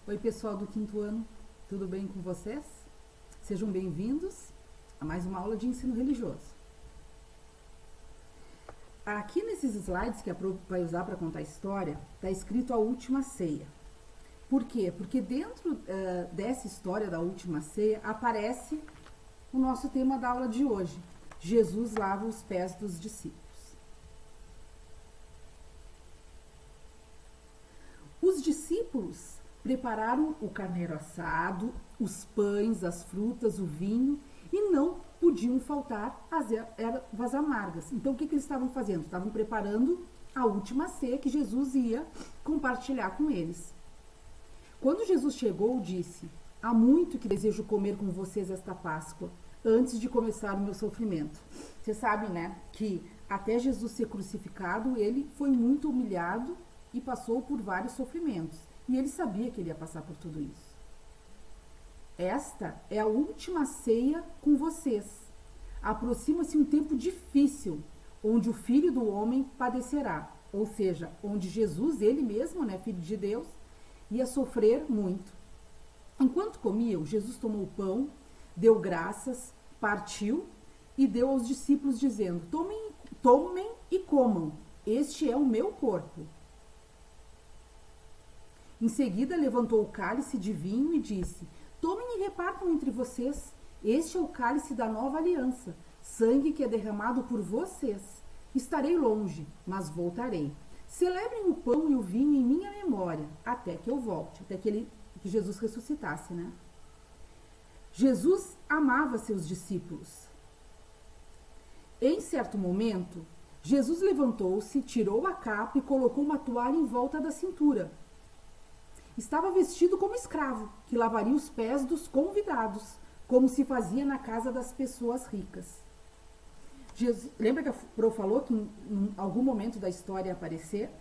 Oi, pessoal do quinto ano, tudo bem com vocês? Sejam bem-vindos a mais uma aula de ensino religioso. Aqui nesses slides que a Pro vai usar para contar a história, está escrito a última ceia. Por quê? Porque dentro dessa história da última ceia aparece o nosso tema da aula de hoje. Jesus lava os pés dos discípulos. Os discípulos prepararam o carneiro assado, os pães, as frutas, o vinho e não podiam faltar as ervas amargas. Então, o que eles estavam fazendo? Estavam preparando a última ceia que Jesus ia compartilhar com eles. Quando Jesus chegou, disse: há muito que desejo comer com vocês esta Páscoa, antes de começar o meu sofrimento. Você sabe, né, que até Jesus ser crucificado, ele foi muito humilhado e passou por vários sofrimentos. E ele sabia que ele ia passar por tudo isso. Esta é a última ceia com vocês. Aproxima-se um tempo difícil, onde o Filho do Homem padecerá. Ou seja, onde Jesus, ele mesmo, né, Filho de Deus, ia sofrer muito. Enquanto comiam, Jesus tomou o pão, deu graças, partiu e deu aos discípulos, dizendo: tomem e comam, este é o meu corpo. Em seguida, levantou o cálice de vinho e disse: tomem e repartam entre vocês. Este é o cálice da nova aliança, sangue que é derramado por vocês. Estarei longe, mas voltarei. Celebrem o pão e o vinho em minha memória, até que eu volte, até que Jesus ressuscitasse, né? Jesus amava seus discípulos. Em certo momento, Jesus levantou-se, tirou a capa e colocou uma toalha em volta da cintura. Estava vestido como escravo, que lavaria os pés dos convidados, como se fazia na casa das pessoas ricas. Jesus, lembra que a Pro falou que em algum momento da história ia aparecer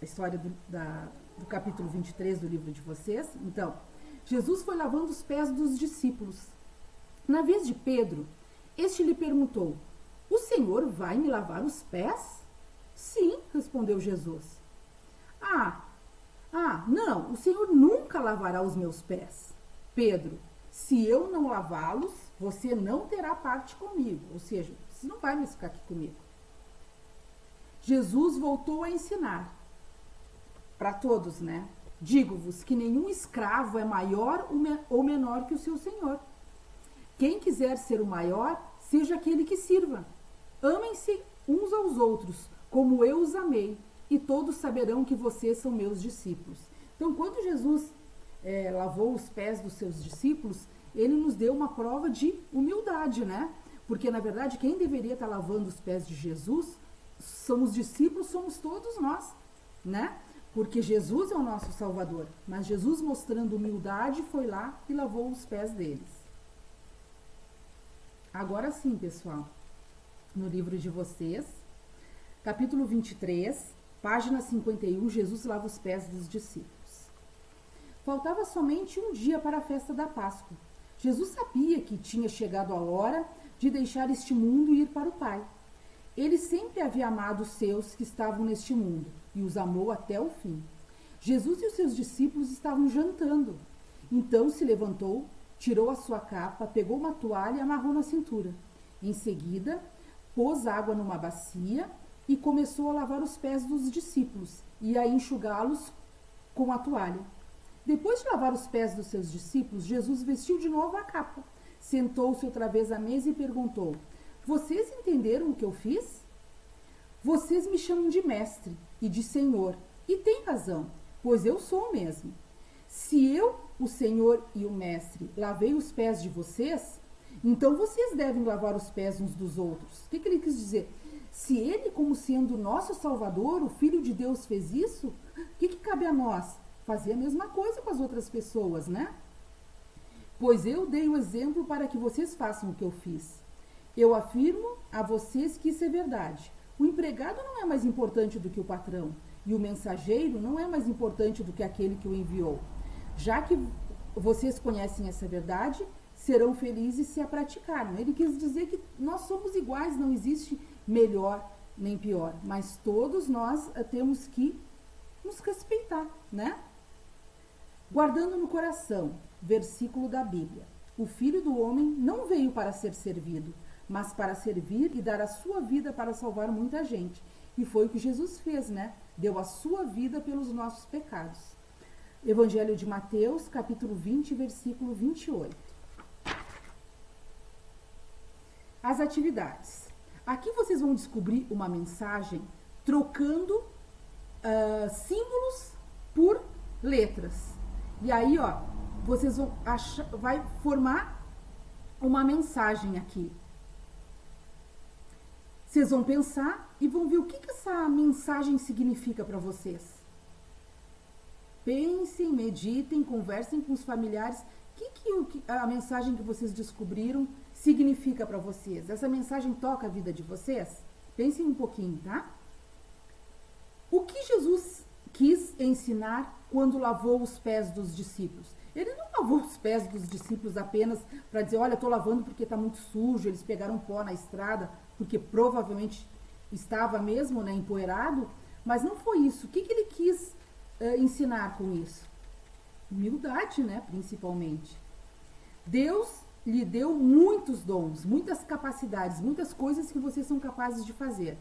a história do capítulo 23 do livro de vocês? Então, Jesus foi lavando os pés dos discípulos. Na vez de Pedro, este lhe perguntou: o Senhor vai me lavar os pés? Sim, respondeu Jesus. Não, o Senhor nunca lavará os meus pés. Pedro: se eu não lavá-los, você não terá parte comigo. Ou seja, você não vai mais ficar aqui comigo. Jesus voltou a ensinar para todos, né? Digo-vos que nenhum escravo é maior ou menor que o seu senhor. Quem quiser ser o maior, seja aquele que sirva. Amem-se uns aos outros, como eu os amei, e todos saberão que vocês são meus discípulos. Então, quando Jesus lavou os pés dos seus discípulos, ele nos deu uma prova de humildade, né? Porque, na verdade, quem deveria estar lavando os pés de Jesus são os discípulos, somos todos nós, né? Porque Jesus é o nosso Salvador. Mas Jesus, mostrando humildade, foi lá e lavou os pés deles. Agora sim, pessoal, no livro de vocês, capítulo 23, página 51, Jesus lava os pés dos discípulos. Faltava somente um dia para a festa da Páscoa. Jesus sabia que tinha chegado a hora de deixar este mundo e ir para o Pai. Ele sempre havia amado os seus que estavam neste mundo e os amou até o fim. Jesus e os seus discípulos estavam jantando. Então se levantou, tirou a sua capa, pegou uma toalha e amarrou na cintura. Em seguida, pôs água numa bacia e começou a lavar os pés dos discípulos e a enxugá-los com a toalha. Depois de lavar os pés dos seus discípulos, Jesus vestiu de novo a capa, sentou-se outra vez à mesa e perguntou: vocês entenderam o que eu fiz? Vocês me chamam de mestre e de senhor, e têm razão, pois eu sou o mesmo. Se eu, o senhor e o mestre, lavei os pés de vocês, então vocês devem lavar os pés uns dos outros. O que ele quis dizer? Se ele, como sendo nosso Salvador, o Filho de Deus, fez isso, o que cabe a nós? Fazer a mesma coisa com as outras pessoas, né? Pois eu dei o exemplo para que vocês façam o que eu fiz. Eu afirmo a vocês que isso é verdade. O empregado não é mais importante do que o patrão, e o mensageiro não é mais importante do que aquele que o enviou. Já que vocês conhecem essa verdade, serão felizes se a praticarem. Ele quis dizer que nós somos iguais, não existe melhor nem pior, mas todos nós temos que nos respeitar, né? Guardando no coração, versículo da Bíblia. O Filho do Homem não veio para ser servido, mas para servir e dar a sua vida para salvar muita gente. E foi o que Jesus fez, né? Deu a sua vida pelos nossos pecados. Evangelho de Mateus, capítulo 20, versículo 28. As atividades. Aqui vocês vão descobrir uma mensagem trocando símbolos por letras. E aí, ó, vocês vão vai formar uma mensagem aqui. Vocês vão pensar e vão ver o que essa mensagem significa para vocês. Pensem, meditem, conversem com os familiares. O que a mensagem que vocês descobriram significa para vocês? Essa mensagem toca a vida de vocês? Pensem um pouquinho, tá? O que Jesus quis ensinar quando lavou os pés dos discípulos? Ele não lavou os pés dos discípulos apenas para dizer, olha, estou lavando porque está muito sujo, eles pegaram pó na estrada, porque provavelmente estava mesmo, né, empoeirado, mas não foi isso. O que ele quis ensinar com isso? Humildade, né, principalmente. Deus lhe deu muitos dons, muitas capacidades, muitas coisas que vocês são capazes de fazer.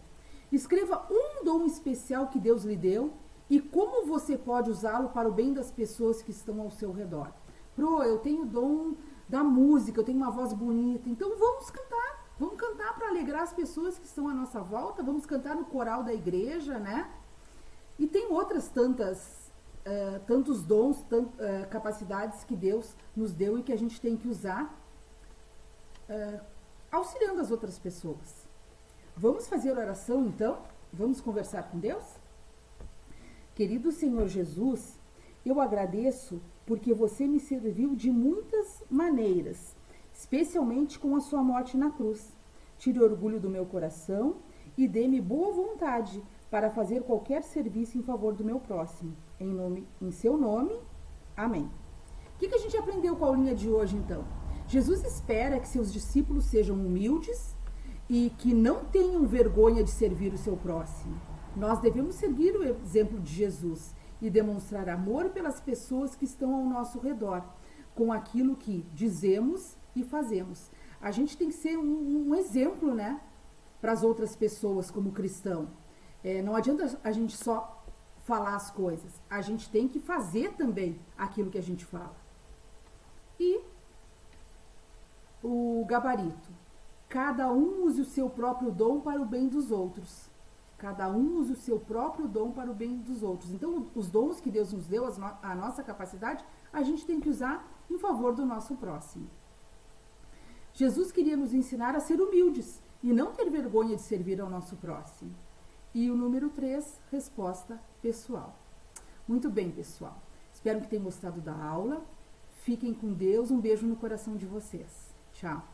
Escreva um dom especial que Deus lhe deu e como você pode usá-lo para o bem das pessoas que estão ao seu redor. Eu tenho o dom da música, eu tenho uma voz bonita, então vamos cantar para alegrar as pessoas que estão à nossa volta, vamos cantar no coral da igreja, né? E tem outras tantos dons, capacidades que Deus nos deu e que a gente tem que usar auxiliando as outras pessoas. Vamos fazer oração então? Vamos conversar com Deus? Querido Senhor Jesus, eu agradeço porque você me serviu de muitas maneiras, especialmente com a sua morte na cruz. Tire orgulho do meu coração e dê-me boa vontade para fazer qualquer serviço em favor do meu próximo. Em seu nome, amém. O que a gente aprendeu com a aulinha de hoje, então? Jesus espera que seus discípulos sejam humildes e que não tenham vergonha de servir o seu próximo. Nós devemos seguir o exemplo de Jesus e demonstrar amor pelas pessoas que estão ao nosso redor, com aquilo que dizemos e fazemos. A gente tem que ser um exemplo, né, para as outras pessoas como cristão. Não adianta a gente só falar as coisas, a gente tem que fazer também aquilo que a gente fala. E o gabarito. Cada um use o seu próprio dom para o bem dos outros. Cada um use o seu próprio dom para o bem dos outros. Então, os dons que Deus nos deu, a nossa capacidade, a gente tem que usar em favor do nosso próximo. Jesus queria nos ensinar a ser humildes e não ter vergonha de servir ao nosso próximo. E o número 3, resposta pessoal. Muito bem, pessoal. Espero que tenham gostado da aula. Fiquem com Deus. Um beijo no coração de vocês. Tchau.